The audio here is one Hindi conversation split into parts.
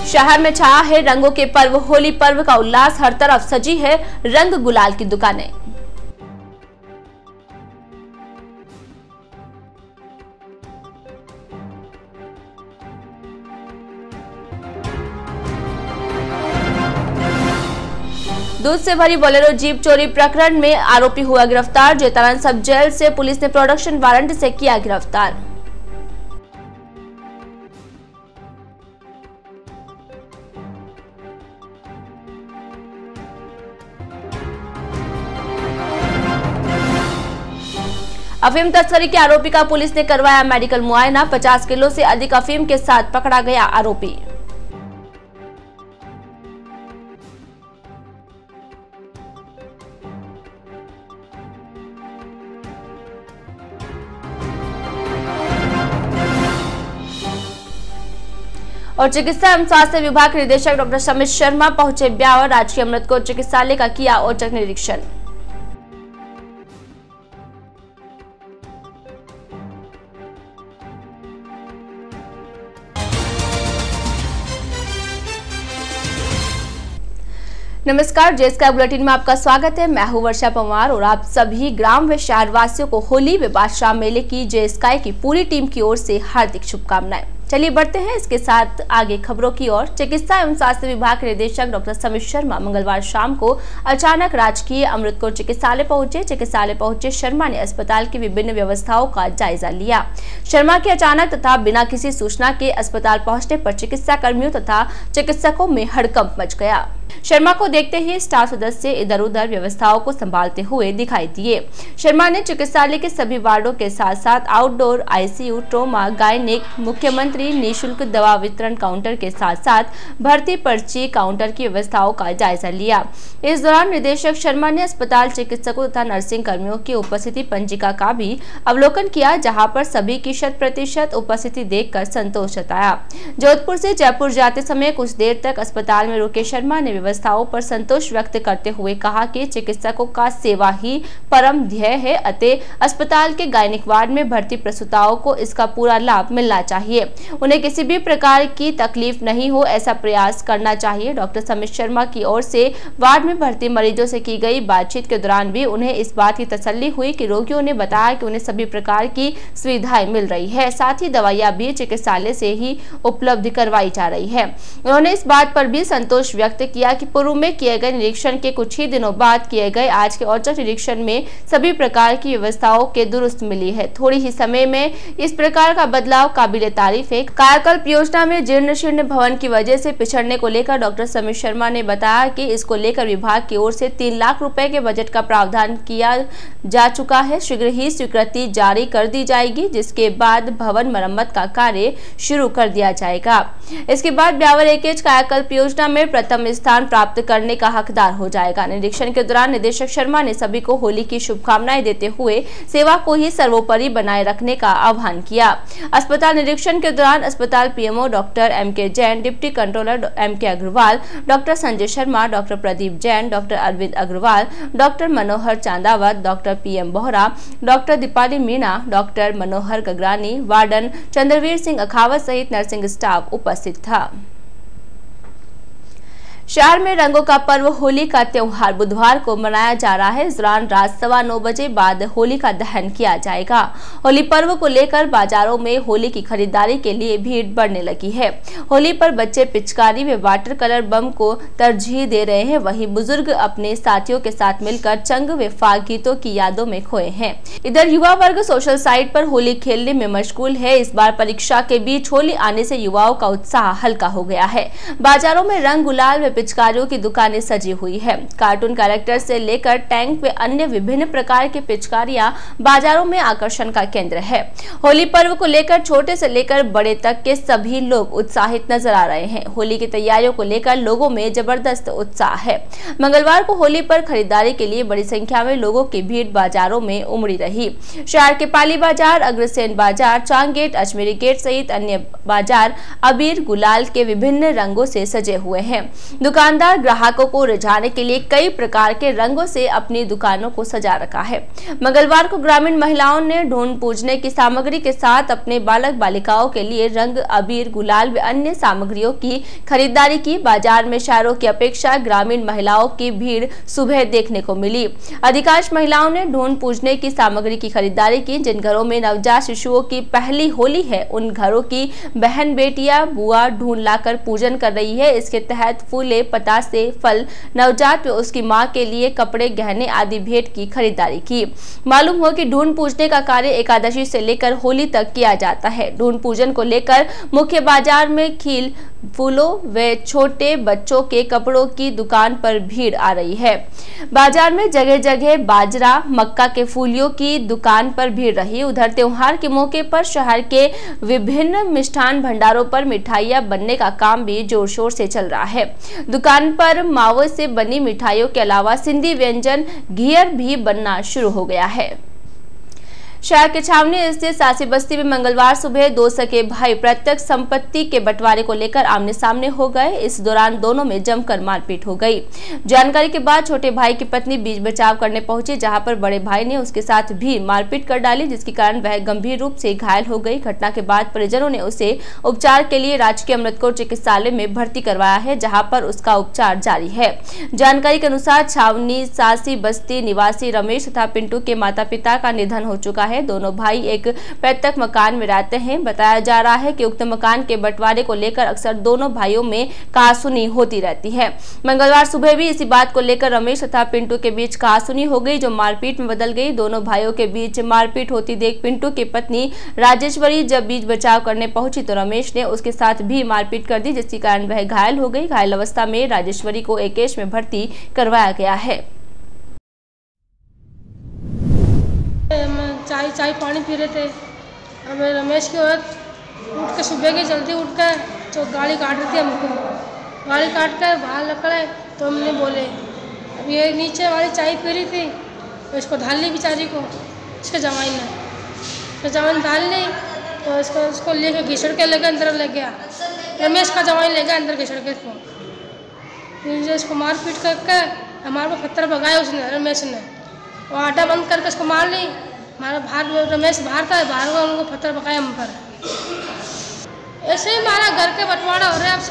शहर में छाया है रंगों के पर्व। होली पर्व का उल्लास, हर तरफ सजी है रंग गुलाल की दुकानें। दूध से भरी बोलेरो जीप चोरी प्रकरण में आरोपी हुआ गिरफ्तार। जैतारण सब जेल से पुलिस ने प्रोडक्शन वारंट से किया गिरफ्तार। अफीम तस्करी के आरोपी का पुलिस ने करवाया मेडिकल मुआयना। 50 किलो से अधिक अफीम के साथ पकड़ा गया आरोपी। और चिकित्सा एवं स्वास्थ्य विभाग के निदेशक डॉक्टर समित शर्मा पहुंचे ब्यावर। राजकीय अमृतकोट चिकित्सालय का किया औचक निरीक्षण। नमस्कार, जेएसके बुलेटिन में आपका स्वागत है। मैं हूं वर्षा पंवार और आप सभी ग्राम व शहर वासियों को होली व बादशाह मेले की जेएसके की पूरी टीम की ओर से हार्दिक शुभकामनाएं। चलिए बढ़ते हैं इसके साथ आगे खबरों की ओर। चिकित्सा एवं स्वास्थ्य विभाग के निदेशक डॉक्टर समित शर्मा मंगलवार शाम को अचानक राजकीय अमृतकोट चिकित्सालय पहुंचे। चिकित्सालय पहुंचे शर्मा ने अस्पताल की विभिन्न व्यवस्थाओं का जायजा लिया। शर्मा के अचानक तथा बिना किसी सूचना के अस्पताल पहुंचने पर चिकित्सा कर्मियों तथा चिकित्सकों में हड़कंप मच गया। शर्मा को देखते ही स्टाफ सदस्य इधर उधर व्यवस्थाओं को संभालते हुए दिखाई दिए। शर्मा ने चिकित्सालय के सभी वार्डों के साथ साथ आउटडोर आईसीयू, ट्रोमा, गायनिक, मुख्यमंत्री निःशुल्क दवा वितरण काउंटर के साथ साथ भर्ती पर्ची काउंटर की व्यवस्थाओं का जायजा लिया। इस दौरान निदेशक शर्मा ने अस्पताल चिकित्सकों तथा नर्सिंग कर्मियों की उपस्थिति पंजिका का भी अवलोकन किया, जहां पर सभी की 100% उपस्थिति देखकर संतोष जताया। जोधपुर से जयपुर जाते समय कुछ देर तक अस्पताल में रुके शर्मा ने व्यवस्थाओं पर संतोष व्यक्त करते हुए कहा कि चिकित्सकों का सेवा ही परम ध्येय है, अतः अस्पताल के गायनिक वार्ड में भर्ती प्रसूताओं को इसका पूरा लाभ मिलना चाहिए। उन्हें किसी भी प्रकार की तकलीफ नहीं हो, ऐसा प्रयास करना चाहिए। डॉक्टर समित शर्मा की ओर से वार्ड में भर्ती मरीजों से की गई बातचीत के दौरान भी उन्हें इस बात की तसल्ली हुई कि रोगियों ने बताया कि उन्हें सभी प्रकार की सुविधाएं मिल रही है, साथ ही दवाइयां भी चिकित्सालय से ही उपलब्ध करवाई जा रही है। उन्होंने इस बात पर भी संतोष व्यक्त किया कि पूर्व में किए गए निरीक्षण के कुछ ही दिनों बाद किए गए आज के औचक निरीक्षण में सभी प्रकार की व्यवस्थाओं के दुरुस्त मिली है। थोड़ी ही समय में इस प्रकार का बदलाव काबिले तारीफ है। कायाकल्प योजना में जीर्ण शीर्ण भवन की वजह से पिछड़ने को लेकर डॉक्टर समित शर्मा ने बताया कि इसको लेकर विभाग की ओर से 3 लाख रुपए के बजट का प्रावधान किया जा चुका है। शीघ्र ही स्वीकृति जारी कर दी जाएगी, जिसके बाद भवन मरम्मत का कार्य शुरू कर दिया जाएगा। इसके बाद ब्यावर एकेज कायाकल्प योजना में प्रथम स्थान प्राप्त करने का हकदार हो जाएगा। निरीक्षण के दौरान निदेशक शर्मा ने सभी को होली की शुभकामनाएं देते हुए सेवा को ही सर्वोपरि बनाए रखने का आह्वान किया। अस्पताल निरीक्षण के दौरान अस्पताल PMO doctor MK Jain, deputy controller MK Agarwal, doctor Sanjay Sharma, doctor Pradeep Jain, doctor Arvind Agarwal, doctor Manohar Chandawat, doctor PM Bohra, doctor Deepali Meena, doctor Manohar Gagrani, warden Chandraveer Singh Akhawat सहित नर्सिंग स्टाफ उपस्थित था। शहर में रंगों का पर्व होली का त्योहार बुधवार को मनाया जा रहा है। इस दौरान रात 9:15 बजे बाद होली का दहन किया जाएगा। होली पर्व को लेकर बाजारों में होली की खरीदारी के लिए भीड़ बढ़ने लगी है। होली पर बच्चे पिचकारी व वाटर कलर बम को तरजीह दे रहे हैं, वहीं बुजुर्ग अपने साथियों के साथ मिलकर चंग व फाग गीतों की यादों में खोए हैं। इधर युवा वर्ग सोशल साइट पर होली खेलने में मशगूल है। इस बार परीक्षा के बीच होली आने से युवाओं का उत्साह हल्का हो गया है। बाजारों में रंग गुलाल व पिचकारियों की दुकानें सजी हुई है। कार्टून कैरेक्टर से लेकर टैंक व अन्य विभिन्न प्रकार की पिचकारियां बाजारों में आकर्षण का केंद्र है। होली पर्व को लेकर छोटे से लेकर बड़े तक के सभी लोग उत्साहित नजर आ रहे हैं। होली की तैयारियों को लेकर लोगों में जबरदस्त उत्साह है। मंगलवार को होली पर खरीदारी के लिए बड़ी संख्या में लोगों की भीड़ बाजारों में उमड़ी रही। शहर के पाली बाजार, अग्रसेन बाजार, चांग गेट, अजमेरी गेट सहित अन्य बाजार अबीर गुलाल के विभिन्न रंगों से सजे हुए हैं। दुकानदार ग्राहकों को रिझाने के लिए कई प्रकार के रंगों से अपनी दुकानों को सजा रखा है। मंगलवार को ग्रामीण महिलाओं ने ढूंढ पूजने की सामग्री के साथ अपने बालक बालिकाओं के लिए रंग, अबीर, गुलाल व अन्य सामग्रियों की खरीदारी की। बाजार में शहरों की अपेक्षा ग्रामीण महिलाओं की भीड़ सुबह देखने को मिली। अधिकांश महिलाओं ने ढूंढ पूजने की सामग्री की खरीदारी की। जिन घरों में नवजात शिशुओं की पहली होली है, उन घरों की बहन, बेटियां, बुआ ढूंढ लाकर पूजन कर रही है। इसके तहत फूले, पतासे, फल, नवजात व उसकी मां के लिए कपड़े, गहने आदि भेंट की खरीदारी की। मालूम हो कि ढूंढ पूजने का कार्य एकादशी से लेकर होली तक किया जाता है। ढूंढ पूजन को लेकर मुख्य बाजार में खील, फूलों व छोटे बच्चों के कपड़ों की दुकान पर भीड़ आ रही है। बाजार में जगह जगह बाजरा, मक्का के फूलियों की दुकान पर भीड़ रही। उधर त्योहार के मौके पर शहर के विभिन्न मिष्ठान भंडारों पर मिठाइयां बनने का काम भी जोर शोर से चल रहा है। दुकान पर मावो से बनी मिठाइयों के अलावा सिंधी व्यंजन, घियर भी बनना शुरू हो गया है। शहर के छावनी स्थित सासी बस्ती में मंगलवार सुबह दो सगे भाई प्रत्यक्ष संपत्ति के बंटवारे को लेकर आमने सामने हो गए। इस दौरान दोनों में जमकर मारपीट हो गई। जानकारी के बाद छोटे भाई की पत्नी बीच बचाव करने पहुंची, जहां पर बड़े भाई ने उसके साथ भी मारपीट कर डाली, जिसके कारण वह गंभीर रूप से घायल हो गई। घटना के बाद परिजनों ने उसे उपचार के लिए राजकीय अमृतकोट चिकित्सालय में भर्ती करवाया है, जहाँ पर उसका उपचार जारी है। जानकारी के अनुसार छावनी सासी बस्ती निवासी रमेश तथा पिंटू के माता पिता का निधन हो चुका है। दोनों भाई एक पैतृक मकान में रहते हैं। बताया जा रहा है कि उक्त मकान के बंटवारे को लेकर अक्सर दोनों भाइयों में कहासुनी होती रहती है। मंगलवार सुबह भी इसी बात को लेकर रमेश तथा पिंटू के बीच कहासुनी हो गई, जो मारपीट में बदल गई। दोनों भाइयों के बीच मारपीट होती देख पिंटू की पत्नी राजेश्वरी जब बीच बचाव करने पहुंची तो रमेश ने उसके साथ भी मारपीट कर दी, जिसके कारण वह घायल हो गई। घायल अवस्था में राजेश्वरी को एकेश में भर्ती करवाया गया है। चाय पानी पी रहे थे। अब रमेश की औरत उठ के सुबह की जल्दी उठ कर तो गाड़ी काट रही थी हमको। गाड़ी काट कर बाहर निकले तो हमने बोले, अब ये नीचे वाली चाय पी रही थी तो इसको धाल ली बेचारी को, इसके जवाइन ने इसका जवाइन धाल ली तो इसको लेके घिसड़ के लेकर अंदर ले गया। रमेश का जवाइन ले गया अंदर घिसड़ के इसको मार पीट करके हमारे को पत्थर भगाया उसने, रमेश ने। और आटा बंद करके उसको मार ली। हमारा बाहर रमेश बाहर था, बाहर का उनको पत्थर पकाया हम पर। ऐसे ही हमारा घर के बंटवारा हो रहा है। अब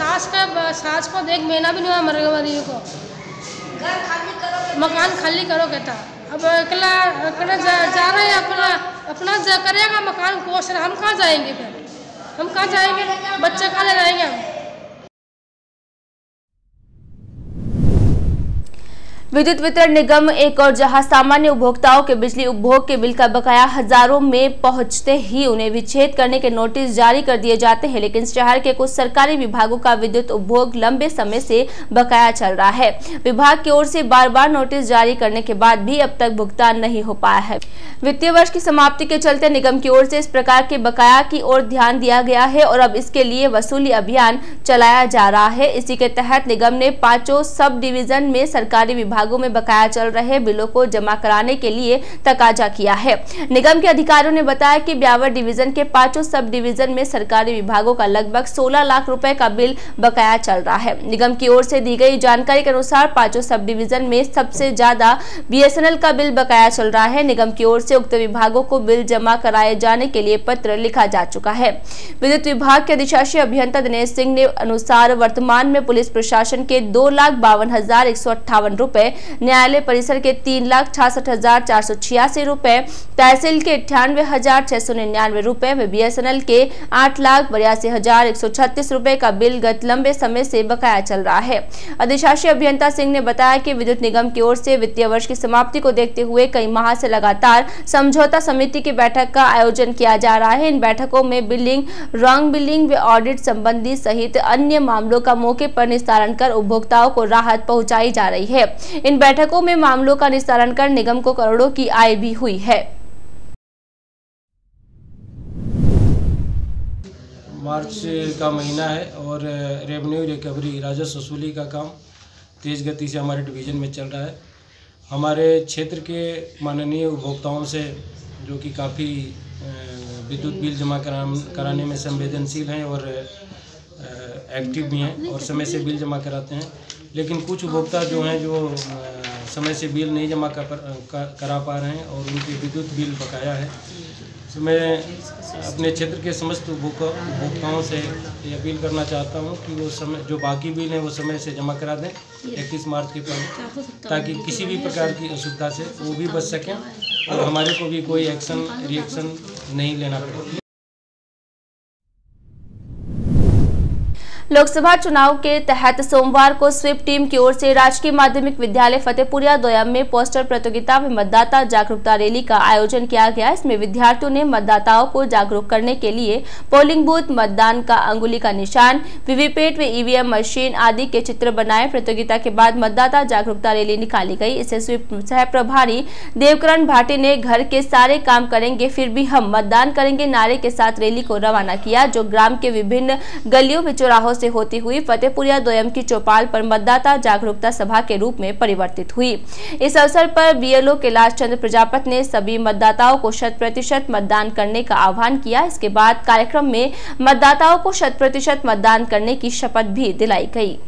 सास को देख महीना भी नहीं हुआ मरे वाली को। घर खाली करो, मकान खाली करो कहता। अब अकेला जा रहे हैं, अपना करेगा मकान कोस रहा। हम कहाँ जाएंगे फिर? हम कहाँ जाएंगे? बच्चे कहाँ ले जाएंगे हम? विद्युत वितरण निगम एक और जहां सामान्य उपभोक्ताओं के बिजली उपभोग के बिल का बकाया हजारों में पहुंचते ही उन्हें विच्छेद करने के नोटिस जारी कर दिए जाते हैं, लेकिन शहर के कुछ सरकारी विभागों का विद्युत उपभोग लंबे समय से बकाया चल रहा है। विभाग की ओर से बार बार नोटिस जारी करने के बाद भी अब तक भुगतान नहीं हो पाया है। वित्तीय वर्ष की समाप्ति के चलते निगम की ओर से इस प्रकार के बकाया की ओर ध्यान दिया गया है और अब इसके लिए वसूली अभियान चलाया जा रहा है। इसी के तहत निगम ने 5 सब डिवीजन में सरकारी विभागों में बकाया चल रहे बिलों को जमा कराने के लिए तकाजा किया है। निगम के अधिकारियों ने बताया कि ब्यावर डिवीजन के 5 सब डिवीजन में सरकारी विभागों का लगभग 16 लाख रुपए का बिल बकाया चल रहा है। निगम की ओर से दी गई जानकारी के अनुसार 5 सब डिवीजन में सबसे ज्यादा बीएसएनएल का बिल बकाया चल रहा है। निगम की ओर से उक्त विभागों को बिल जमा कराए जाने के लिए पत्र लिखा जा चुका है। विद्युत विभाग के अधिशासी अभियंता दिनेश सिंह ने अनुसार वर्तमान में पुलिस प्रशासन के 2,52,158 रुपए, न्यायालय परिसर के 3,66,486 रुपए, तहसील के 98,699 रुपए व बीएसएनएल के 8,82,136 रुपए का बिल गत लंबे समय से बकाया चल रहा है। अधिशासी अभियंता सिंह ने बताया कि विद्युत निगम की ओर से वित्तीय वर्ष की समाप्ति को देखते हुए कई माह से लगातार समझौता समिति की बैठक का आयोजन किया जा रहा है। इन बैठकों में बिलिंग, रॉन्ग बिलिंग व ऑडिट संबंधी सहित अन्य मामलों का मौके पर निस्तारण कर उपभोक्ताओं को राहत पहुंचाई जा रही है। इन बैठकों में मामलों का निस्तारण कर निगम को करोड़ों की आय भी हुई है। मार्च का महीना है और रेवेन्यू रिकवरी, राजस्व वसूली का काम तेज गति से हमारे डिवीज़न में चल रहा है। हमारे क्षेत्र के माननीय उपभोक्ताओं से, जो कि काफ़ी विद्युत बिल जमा कराने में संवेदनशील हैं और एक्टिव भी हैं और समय से बिल जमा कराते हैं, लेकिन कुछ उपभोक्ता जो हैं जो समय से बिल नहीं जमा करा पा रहे हैं और उनके विद्युत बिल बकाया है। तो मैं अपने क्षेत्र के समस्त उपभोक्ताओं से ये अपील करना चाहता हूँ कि वो समय जो बाकी बिल हैं वो समय से जमा करा दें 31 मार्च के पहले, ताकि किसी भी प्रकार की असुविधा से वो भी बच सकें और हमारे को भी कोई रिएक्शन नहीं लेना पड़े। लोकसभा चुनाव के तहत सोमवार को स्वीप टीम की ओर से राजकीय माध्यमिक विद्यालय फतेहपुरिया दोयम में पोस्टर प्रतियोगिता में मतदाता जागरूकता रैली का आयोजन किया गया। इसमें विद्यार्थियों ने मतदाताओं को जागरूक करने के लिए पोलिंग बूथ, मतदान का अंगुली का निशान, वीवीपैट व ईवीएम मशीन आदि के चित्र बनाए। प्रतियोगिता के बाद मतदाता जागरूकता रैली निकाली गई। इसे स्वीप सह प्रभारी देवकरण भाटी ने घर के सारे काम करेंगे फिर भी हम मतदान करेंगे नारे के साथ रैली को रवाना किया, जो ग्राम के विभिन्न गलियों व चौराहों से होती हुई फतेहपुरिया दोयम की चौपाल पर मतदाता जागरूकता सभा के रूप में परिवर्तित हुई। इस अवसर पर बीएलओ कैलाश चंद्र प्रजापति ने सभी मतदाताओं को 100% मतदान करने का आह्वान किया। इसके बाद कार्यक्रम में मतदाताओं को 100% मतदान करने की शपथ भी दिलाई गई।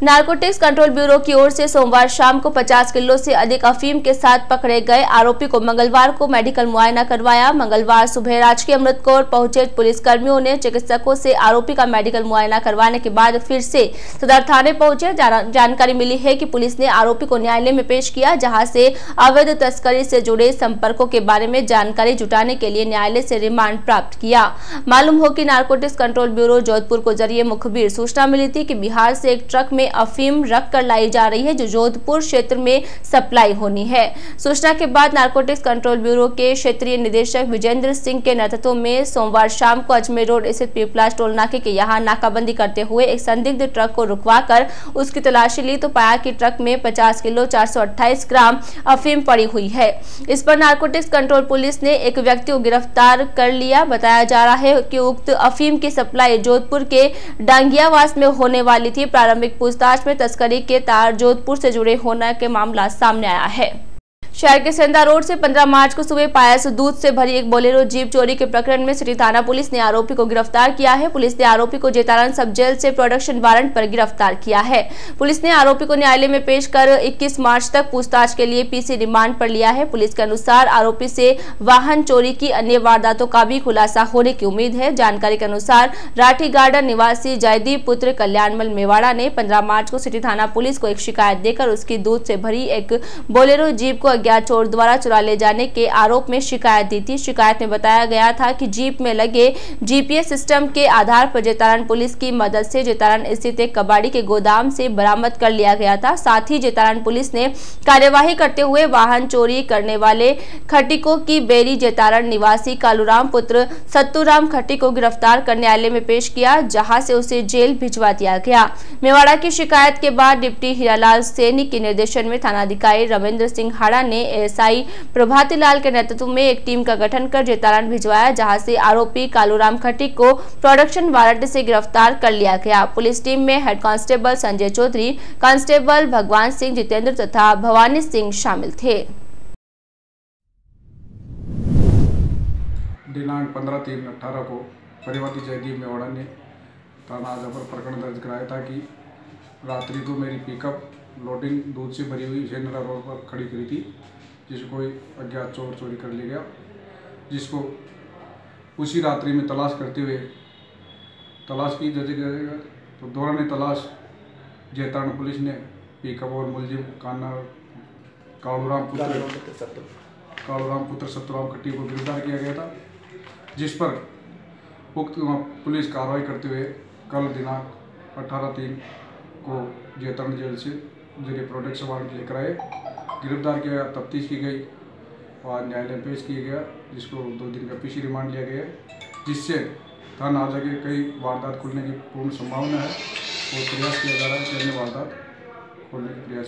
नारकोटिक्स कंट्रोल ब्यूरो की ओर से सोमवार शाम को 50 किलो से अधिक अफीम के साथ पकड़े गए आरोपी को मंगलवार को मेडिकल मुआयना करवाया। मंगलवार सुबह राजकीय अमृत कौर पहुंचे पुलिसकर्मियों ने चिकित्सकों से आरोपी का मेडिकल मुआयना करवाने के बाद फिर से सदर थाने पहुंचे। जानकारी मिली है कि पुलिस ने आरोपी को न्यायालय में पेश किया, जहाँ से अवैध तस्करी से जुड़े संपर्कों के बारे में जानकारी जुटाने के लिए न्यायालय से रिमांड प्राप्त किया। मालूम हो कि नारकोटिक्स कंट्रोल ब्यूरो जोधपुर को जरिए मुखबिर सूचना मिली थी कि बिहार से एक ट्रक में अफीम रख कर लाई जा रही है, जो जोधपुर क्षेत्र में सप्लाई होनी है। सूचना के बाद नारकोटिक्स कंट्रोल ब्यूरो के क्षेत्रीय निदेशक विजेंद्र सिंह के नेतृत्व में सोमवार शाम को अजमेर रोड स्थित पीपलास टोल नाके के यहाँ नाकाबंदी करते हुए एक संदिग्ध ट्रक को रुकवाकर उसकी तलाशी ली तो पाया कि ट्रक में 50 किलो 428 ग्राम अफीम पड़ी हुई है। इस पर नारकोटिक्स कंट्रोल पुलिस ने एक व्यक्ति को गिरफ्तार कर लिया। बताया जा रहा है कि उक्त अफीम की सप्लाई जोधपुर के डांगियावास में होने वाली थी। प्रारंभिक पूछताछ में तस्करी के तार जोधपुर से जुड़े होने के मामला सामने आया है। शहर के सेंधा रोड से 15 मार्च को सुबह पायस दूध से भरी एक बोलेरो जीप चोरी के प्रकरण में सिटी थाना पुलिस ने आरोपी को गिरफ्तार किया है। पुलिस ने आरोपी को जेतारण सब जेल से प्रोडक्शन वारंट पर गिरफ्तार किया है। पुलिस ने आरोपी को न्यायालय में पेश कर 21 मार्च तक पूछताछ के लिए पीसी रिमांड पर लिया है। पुलिस के अनुसार आरोपी से वाहन चोरी की अन्य वारदातों का भी खुलासा होने की उम्मीद है। जानकारी के अनुसार राठी गार्डन निवासी जयदीप पुत्र कल्याणमल मेवाड़ा ने 15 मार्च को सिटी थाना पुलिस को एक शिकायत देकर उसकी दूध से भरी एक बोलेरो जीप को अज्ञात चोर द्वारा चुरा ले जाने के आरोप में शिकायत दी थी। शिकायत में बताया गया था कि जीप में लगे जीपीएस सिस्टम के आधार पर जेतारण पुलिस की मदद से जेतारण स्थित एक कबाड़ी के गोदाम से बरामद कर लिया गया था। साथ ही जेतारण पुलिस ने कार्यवाही करते हुए वाहन चोरी करने वाले खटिको की बेरी जेतारण निवासी कालूराम पुत्र सत्तूराम खटी को गिरफ्तार कर न्यायालय में पेश किया, जहां से उसे जेल भिजवा दिया गया। मेवाड़ा की शिकायत के बाद डिप्टी हीरालाल सैनी के निर्देशन में थानाधिकारी रविंद्र सिंह हाड़ा ने एएसआई प्रभाती लाल के नेतृत्व में एक टीम का गठन कर जेतारण भिजवाया, जहां से आरोपी कालूराम खटी को प्रोडक्शन वारंट से गिरफ्तार कर लिया गया। पुलिस टीम में head constable Sanjay Chaudhary, constable Bhagwan Singh, Jitendra तथा भवानी सिंह शामिल थे। दिनांक 15/3/18 को परिवादी जयदीप मेवाड़ा ने थाना आजा पर प्रकरण दर्ज कराया था कि रात्रि को मेरी पिकअप लोडिंग दूध से भरी हुई सेंद्रा रोड पर खड़ी करी थी, जिसको कोई अज्ञात चोर चोरी कर ले गया, जिसको उसी रात्रि में तलाश करते हुए तलाश की जगह तो दौरान तलाश जेतारण पुलिस ने पिकअप और मुलजिम कालूराम पुत्र सत्तूराम खट्टी को गिरफ्तार किया गया था, जिस पर उक्त पुलिस कार्रवाई करते हुए कल दिनांक 18/3 को जेतारण जेल से जरिए प्रोडक्शन वारंट लेकर आए, गिरफ्तार किया गया, तफ्तीश की गई और न्यायालय में पेश किया गया, जिसको 2 दिन का पीसी रिमांड लिया गया, जिससे थाना आजा के कई वारदात खुलने की पूर्ण संभावना है और प्रयास किया जा रहा है कि अन्य वारदात खोलने का प्रयास।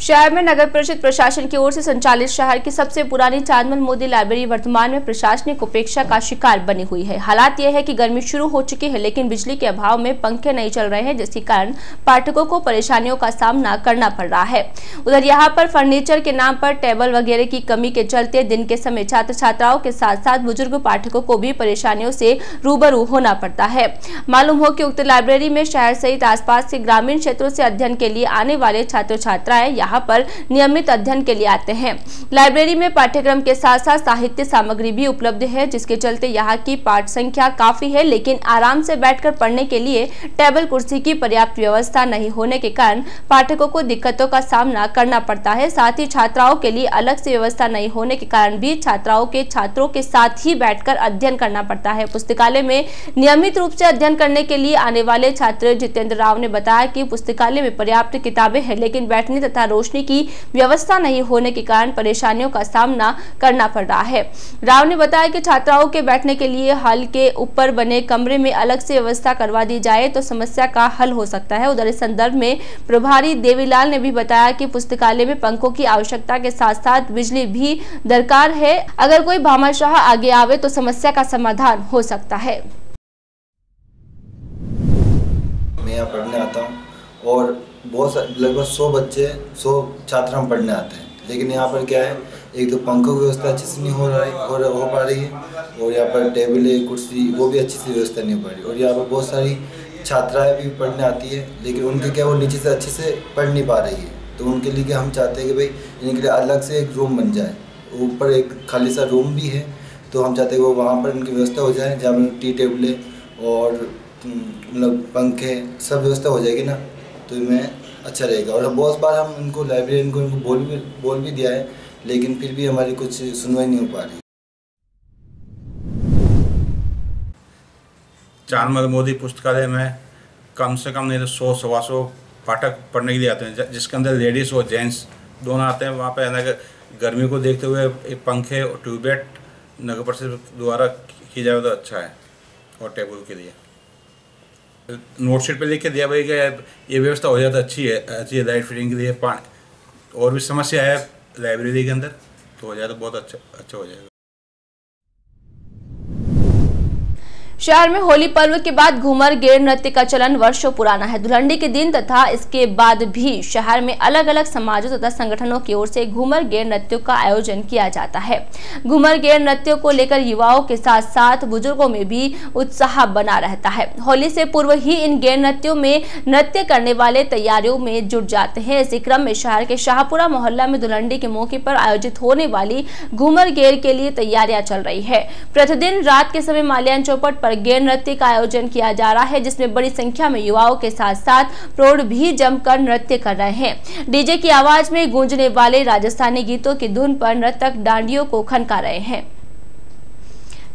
शहर में नगर परिषद प्रशासन की ओर से संचालित शहर की सबसे पुरानी चांदमल मोदी लाइब्रेरी वर्तमान में प्रशासनिक उपेक्षा का शिकार बनी हुई है। हालात यह है कि गर्मी शुरू हो चुकी है, लेकिन बिजली के अभाव में पंखे नहीं चल रहे हैं, जिसके कारण पाठकों को परेशानियों का सामना करना पड़ रहा है। उधर यहाँ पर फर्नीचर के नाम पर टेबल वगैरह की कमी के चलते दिन के समय छात्र छात्राओं के साथ साथ बुजुर्ग पाठकों को भी परेशानियों से रूबरू होना पड़ता है। मालूम हो कि उक्त लाइब्रेरी में शहर सहित आसपास के ग्रामीण क्षेत्रों से अध्ययन के लिए आने वाले छात्र छात्राएं यहाँ पर नियमित अध्ययन के लिए आते हैं। लाइब्रेरी में पाठ्यक्रम के साथ साथ साहित्य सामग्री भी उपलब्ध है, जिसके चलते यहाँ की पाठ संख्या काफी है, लेकिन आराम से बैठकर पढ़ने के लिए टेबल कुर्सी की पर्याप्त व्यवस्था नहीं होने के कारण पाठकों को दिक्कतों का सामना करना पड़ता है। साथ ही छात्राओं के लिए अलग से व्यवस्था नहीं होने के कारण भी छात्रों के साथ ही बैठकर अध्ययन करना पड़ता है। पुस्तकालय में नियमित रूप से अध्ययन करने के लिए आने वाले छात्र जितेंद्र राव ने बताया कि पुस्तकालय में पर्याप्त किताबें हैं, लेकिन बैठने तथा रोशनी की व्यवस्था नहीं होने के कारण परेशानियों का सामना करना पड़ रहा है। राव ने बताया कि छात्राओं के बैठने के लिए हॉल के ऊपर बने कमरे में अलग से व्यवस्था करवा दी जाए तो समस्या का हल हो सकता है। उधर इस संदर्भ में प्रभारी देवीलाल ने भी बताया कि पुस्तकालय में पंखों की आवश्यकता के साथ साथ बिजली भी दरकार है। अगर कोई भामाशाह आगे आवे तो समस्या का समाधान हो सकता है। मैं यहाँ पढ़ने आता हूँ और बहुत लगभग 100 छात्र हम पढ़ने आते हैं, लेकिन यहाँ पर क्या है, एक तो पंखों की व्यवस्था अच्छे से नहीं हो पा रही है और यहाँ पर टेबल कुर्सी वो भी अच्छी से व्यवस्था नहीं हो पा रही। और यहाँ पर बहुत सारी छात्राएं भी पढ़ने आती है, लेकिन उनके क्या वो नीचे से अच्छे से पढ़ नहीं पा रही है। तो उनके लिए क्या हम चाहते हैं कि भाई इनके लिए अलग से एक रूम बन जाए, ऊपर एक खाली सा रूम भी है, तो हम चाहते हैं वो वहाँ पर इनकी व्यवस्था हो जाए, जहाँ पर टी टेबलें और मतलब पंखे सब व्यवस्था हो जाएगी ना, तो मैं अच्छा रहेगा। और बहुत बार हम इनको लाइब्रेरियन को बोल भी दिया है, लेकिन फिर भी हमारी कुछ सुनवाई नहीं हो पा रही। चांदमल मोदी पुस्तकालय में कम से कम नहीं तो 100-125 पाठक पढ़ने के लिए आते हैं, जिसके अंदर लेडीज़ और जेंट्स दोनों आते हैं। वहाँ पे है गर्मी को देखते हुए एक पंखे और ट्यूबलाइट नगर परिषद द्वारा की जाए तो अच्छा है। और टेबल के लिए नोटशीट पे लिख के दिया भाई कि ये व्यवस्था हो जाए तो अच्छी है लाइट फिटिंग के लिए। पानी और भी समस्या है लाइब्रेरी के अंदर, तो हो जाए तो बहुत अच्छा हो जाएगा। शहर में होली पर्व के बाद घूमर गेर नृत्य का चलन वर्षों पुराना है। धुलंडी के दिन तथा इसके बाद भी शहर में अलग अलग समाजों तथा संगठनों की ओर से घूमर गेर नृत्यों का आयोजन किया जाता है। घूमर गेर नृत्यों को लेकर युवाओं के साथ साथ बुजुर्गों में भी उत्साह बना रहता है। होली से पूर्व ही इन गेर नृत्यों में नृत्य करने वाले तैयारियों में जुट जाते हैं। इसी क्रम में शहर के शाहपुरा मोहल्ला में धुलंडी के मौके पर आयोजित होने वाली घूमर गेर के लिए तैयारियां चल रही है। प्रतिदिन रात के समय माल्यान चौपट पर गेर नृत्य का आयोजन किया जा रहा है, जिसमें बड़ी संख्या में युवाओं के साथ साथ प्रौढ़ भी जमकर नृत्य कर रहे हैं। डीजे की आवाज में गूंजने वाले राजस्थानी गीतों की धुन पर नर्तक डांडियों को खनका रहे हैं।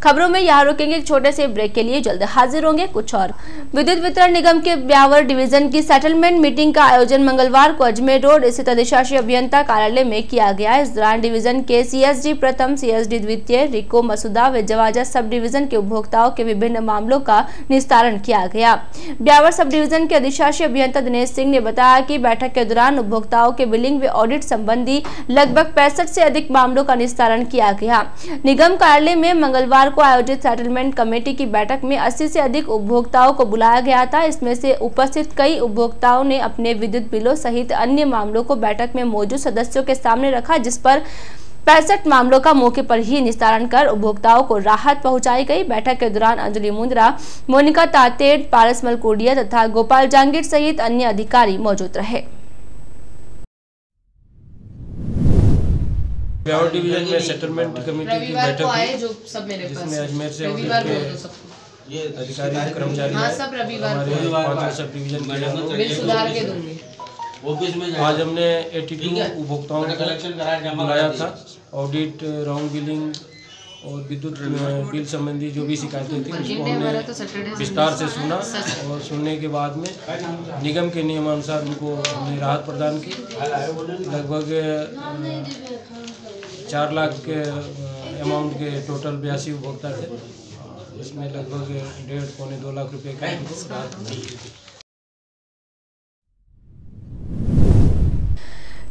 खबरों में यहाँ रुकेंगे एक छोटे से ब्रेक के लिए, जल्द हाजिर होंगे कुछ और। विद्युत वितरण निगम के ब्यावर डिवीजन की सेटलमेंट मीटिंग का आयोजन मंगलवार को अजमेर रोड स्थित अधिशासी अभियंता कार्यालय में किया गया। इस दौरान डिवीजन के सीएसडी प्रथम, सीएसडी द्वितीय, रिको, मसूदा व जवाजा सब डिवीजन के उपभोक्ताओं के विभिन्न मामलों का निस्तारण किया गया। ब्यावर सब डिवीजन के अधिशासी अभियंता दिनेश सिंह ने बताया कि बैठक के दौरान उपभोक्ताओं के बिलिंग व ऑडिट संबंधी लगभग 65 से अधिक मामलों का निस्तारण किया गया। निगम कार्यालय में मंगलवार को आयोजित सेटलमेंट कमेटी की बैठक में 80 से अधिक उपभोक्ताओं को बुलाया गया था। इसमें से उपस्थित कई उपभोक्ताओं ने अपने विद्युत बिलों सहित अन्य मामलों को बैठक में मौजूद सदस्यों के सामने रखा, जिस पर 65 मामलों का मौके पर ही निस्तारण कर उपभोक्ताओं को राहत पहुंचाई गई। बैठक के दौरान अंजलि मुंद्रा, मोनिका तातेड़, पारस मलकोडिया तथा गोपाल जांगीर सहित अन्य अधिकारी मौजूद रहे। ब्यावर डिवीजन में सेटलमेंट कमेटी की बैठक हुई, जिसमें अजमेर से ये अधिकारी कर्मचारी हमारे 5 सब डिवीजन के। आज हमने 82 उपभोक्ताओं को बुलाया था। ऑडिट, राउंड बिलिंग और विद्युत बिल संबंधी जो भी शिकायतें थी उसको हमने विस्तार से सुना और सुनने के बाद में निगम के नियमानुसार उनको हमने राहत प्रदान की। लगभग 4 लाख के अमाउंट के टोटल 82 उपभोक्ता थे, इसमें लगभग 1.5-2 लाख रुपए का राहत।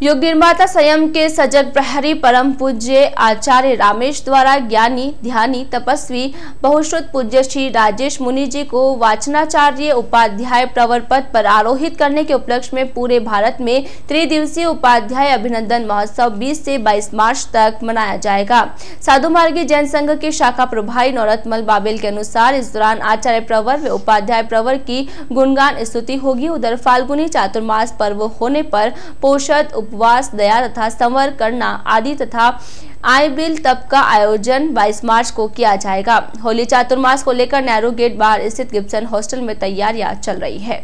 युग निर्माता संयम के सजग प्रहरी परम पूज्य आचार्य रामेश द्वारा ज्ञानी ध्यानी तपस्वी बहुश्रुत पूज्य श्री राजेश मुनि जी को वाचनाचार्य उपाध्याय प्रवर पद पर आरोहित करने के उपलक्ष्य में पूरे भारत में त्रिदिवसीय उपाध्याय अभिनंदन महोत्सव 20 से 22 मार्च तक मनाया जाएगा। साधु मार्गी जैन संघ के शाखा प्रभारी नौरतमल बाबेल के अनुसार इस दौरान आचार्य प्रवर व उपाध्याय प्रवर की गुणगान स्तुति होगी। उधर फाल्गुनी चातुर्मास पर्व होने पर पोषद उपवास दया तथा संवर करना आदि तथा आय बिल तप का आयोजन 22 मार्च को किया जाएगा। होली चातुर्मास को लेकर नेहरू गेट बाहर स्थित गिब्सन हॉस्टल में तैयारियां चल रही है।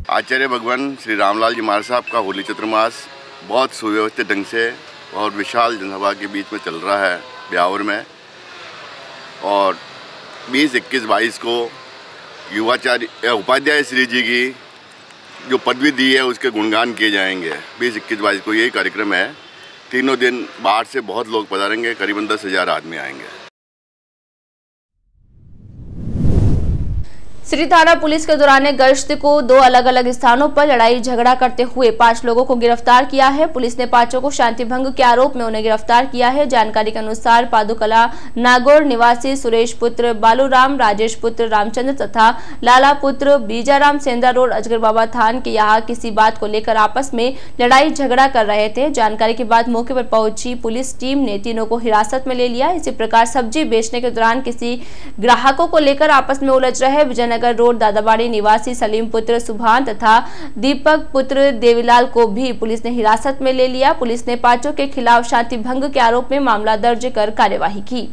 आचार्य भगवान श्री रामलाल जी महाराज साहब का होली चातुर्मास बहुत सुव्यवस्थित ढंग से और विशाल जनसभा के बीच में चल रहा है ब्यावर में, और 20, 21, 22 को युवाचार्य उपाध्याय श्री जी की जो पदवी दी है उसके गुणगान किए जाएंगे। 20, 21, 22 को यही कार्यक्रम है। तीनों दिन बाहर से बहुत लोग पधारेंगे, करीबन 10,000 आदमी आएंगे। सिटी थाना पुलिस के दौरान गश्त को 2 अलग अलग स्थानों पर लड़ाई झगड़ा करते हुए 5 लोगों को गिरफ्तार किया है। पुलिस ने 5 को शांति भंग के आरोप में उन्हें गिरफ्तार किया है। जानकारी के अनुसार पादुकला नागौर निवासी सुरेश पुत्र बालूराम, राजेश पुत्र रामचंद्र तथा लाला पुत्र बीजाराम सेंद्रा रोड अजगर बाबा थान के यहाँ किसी बात को लेकर आपस में लड़ाई झगड़ा कर रहे थे। जानकारी के बाद मौके पर पहुंची पुलिस टीम ने तीनों को हिरासत में ले लिया। इसी प्रकार सब्जी बेचने के दौरान किसी ग्राहकों को लेकर आपस में उलझ रहे विजयनगर रोड दादाबाड़ी निवासी सलीम पुत्र सुभान तथा दीपक पुत्र देवीलाल को भी पुलिस ने हिरासत में ले लिया। पुलिस ने 5 के खिलाफ शांति भंग के आरोप में मामला दर्ज कर कार्यवाही की।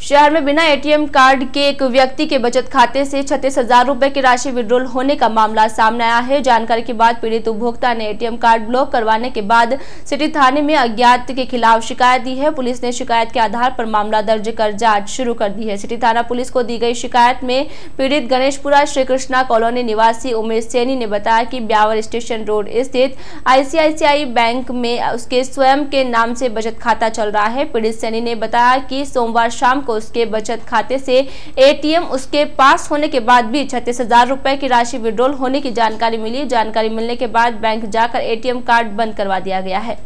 शहर में बिना एटीएम कार्ड के एक व्यक्ति के बचत खाते से 36,000 रुपए की राशि विड्रॉल होने का मामला सामने आया है। जानकारी के बाद पीड़ित उपभोक्ता ने एटीएम कार्ड ब्लॉक करवाने के बाद सिटी थाने में अज्ञात के खिलाफ शिकायत दी है। पुलिस ने शिकायत के आधार पर मामला दर्ज कर जांच शुरू कर दी है। सिटी थाना पुलिस को दी गई शिकायत में पीड़ित गणेशपुरा श्री कृष्णा कॉलोनी निवासी उमेश सैनी ने बताया कि ब्यावर स्टेशन रोड स्थित ICICI बैंक में उसके स्वयं के नाम से बचत खाता चल रहा है। पीड़ित सैनी ने बताया कि सोमवार शाम उसके बचत खाते से एटीएम उसके पास होने के बाद भी 36,000 रुपए की राशि विड्रॉल होने की जानकारी मिली। जानकारी मिलने के बाद बैंक जाकर एटीएम कार्ड बंद करवा दिया गया है।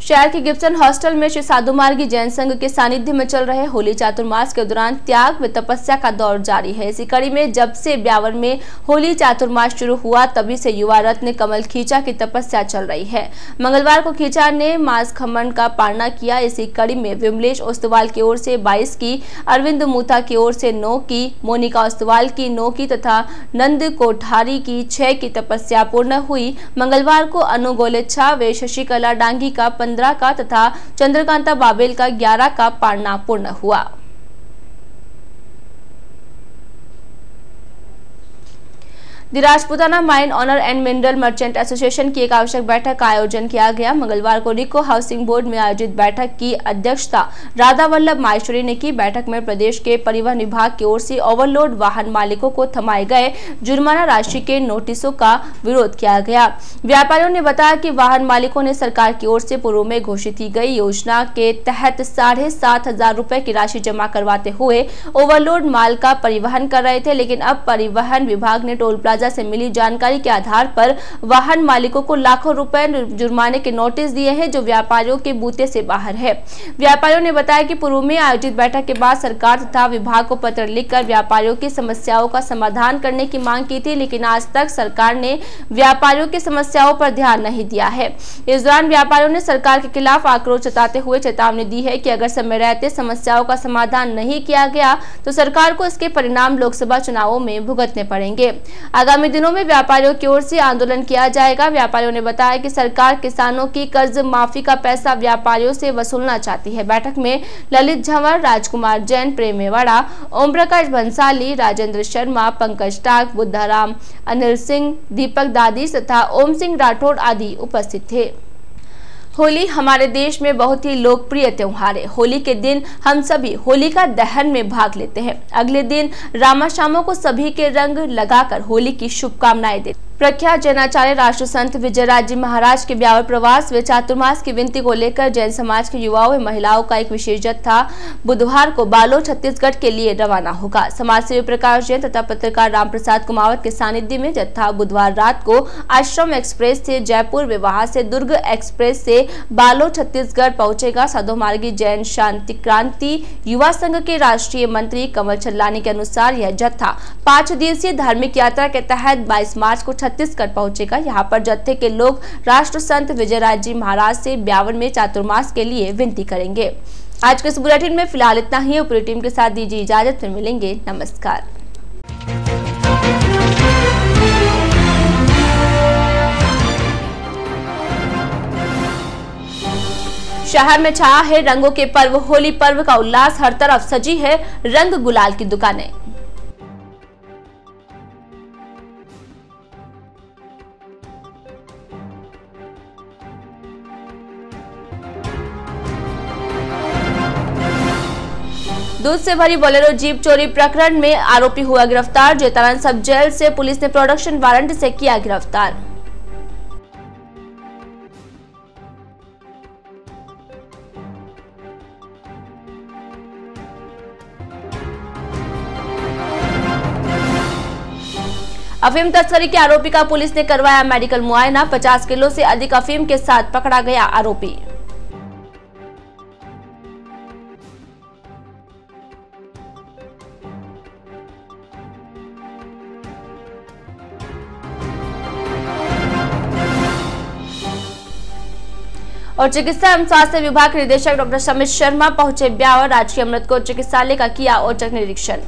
शहर के गिब्सन हॉस्टल में श्री साधु मार्गी जैन संघ के सानिध्य में चल रहे होली चातुर्मास के दौरान त्याग व तपस्या का दौर जारी है। इसी कड़ी में जब से ब्यावर में होली चातुर्मास शुरू हुआ तभी से युवा रत्न कमल खींचा की तपस्या चल रही है। मंगलवार को खींचा ने मास खमन का पालना किया। इसी कड़ी में विमलेश ओस्तवाल की ओर से 22 की, अरविंद मूथा की ओर से 9 की, मोनिका ओस्तवाल की 9 की तथा नंद कोठारी की 6 की तपस्या पूर्ण हुई। मंगलवार को अनु गोलेच्छा व शशिकला डांगी का 15 का तथा चंद्रकांता बाबेल का 11 का पालना पूर्ण हुआ। The Rajputana mine owner and mineral merchant association की एक आवश्यक बैठक का आयोजन किया गया। मंगलवार को रिको हाउसिंग बोर्ड में आयोजित बैठक की अध्यक्षता राधा वल्लभ माहेश्वरी ने की। बैठक में प्रदेश के परिवहन विभाग की ओर से ओवरलोड वाहन मालिकों को थमाए गए जुर्माना राशि के नोटिसों का विरोध किया गया। व्यापारियों ने बताया कि वाहन मालिकों ने सरकार की ओर से पूर्व में घोषित की गई योजना के तहत 7,500 रुपए की राशि जमा करवाते हुए ओवरलोड माल का परिवहन कर रहे थे, लेकिन अब परिवहन विभाग ने टोल प्लाजा से मिली जानकारी के आधार पर वाहन मालिकों को लाखों रुपए जुर्माने के नोटिस दिए हैं, जो व्यापारियों के बूते से बाहर है। व्यापारियों ने बताया कि पूर्व में आयोजित बैठक के बाद सरकार तथा विभाग को पत्र लिखकर व्यापारियों की समस्याओं का समाधान करने की मांग की थी, लेकिन आज तक सरकार ने व्यापारियों की समस्याओं पर ध्यान नहीं दिया है। इस दौरान व्यापारियों ने सरकार के खिलाफ आक्रोश जताते हुए चेतावनी दी है कि अगर समय रहते समस्याओं का समाधान नहीं किया गया तो सरकार को इसके परिणाम लोकसभा चुनावों में भुगतने पड़ेंगे। आगामी दिनों में व्यापारियों की ओर से आंदोलन किया जाएगा। व्यापारियों ने बताया कि सरकार किसानों की कर्ज माफी का पैसा व्यापारियों से वसूलना चाहती है। बैठक में ललित झंवर, राजकुमार जैन, प्रेम मेवाड़ा, ओम प्रकाश भंसाली, राजेंद्र शर्मा, पंकज टाक, बुद्धाराम, अनिल सिंह, दीपक दादीस तथा ओम सिंह राठौड़ आदि उपस्थित थे। होली हमारे देश में बहुत ही लोकप्रिय त्योहार है। होली के दिन हम सभी होलिका दहन में भाग लेते हैं। अगले दिन रामाशामों को सभी के रंग लगाकर होली की शुभकामनाएं देते हैं। प्रख्यात जैनाचार्य राष्ट्र संत विजयराज जी महाराज के ब्यावर प्रवास व चातुर्मास की विनती को लेकर जैन समाज के युवाओं व महिलाओं का एक विशेष जत्था बुधवार को बालोद छत्तीसगढ़ के लिए रवाना होगा। समाज सेवी प्रकाश जैन तथा पत्रकार रामप्रसाद कुमावत के सानिध्य में जत्था बुधवार रात को आश्रम एक्सप्रेस से जयपुर व वहां से दुर्ग एक्सप्रेस से बालोद छत्तीसगढ़ पहुंचेगा। साधुमार्गी जैन शांति क्रांति युवा संघ के राष्ट्रीय मंत्री कमल चल्लानी के अनुसार यह जत्था 5 दिवसीय धार्मिक यात्रा के तहत 22 मार्च को छत्तीसगढ़ पहुंचेगा। यहाँ पर जत्थे के लोग राष्ट्र संत विजयराज जी महाराज से ब्यावर में चातुर्मास के लिए विनती करेंगे। आज के इस बुलेटिन में फिलहाल इतना ही। पूरी टीम के साथ दीजिए इजाजत, फिर मिलेंगे। नमस्कार। शहर में छाया है रंगों के पर्व होली पर्व का उल्लास। हर तरफ सजी है रंग गुलाल की दुकानें। दूध से भरी बोलेरो जीप चोरी प्रकरण में आरोपी हुआ गिरफ्तार। जैतारण सब जेल से पुलिस ने प्रोडक्शन वारंट से किया गिरफ्तार। अफीम तस्करी के आरोपी का पुलिस ने करवाया मेडिकल मुआयना। 50 किलो से अधिक अफीम के साथ पकड़ा गया आरोपी। और चिकित्सा एवं स्वास्थ्य विभाग के निदेशक डॉक्टर समित शर्मा पहुंचे ब्यावर। राजकीय अमृतकोट चिकित्सालय का किया औचक निरीक्षण।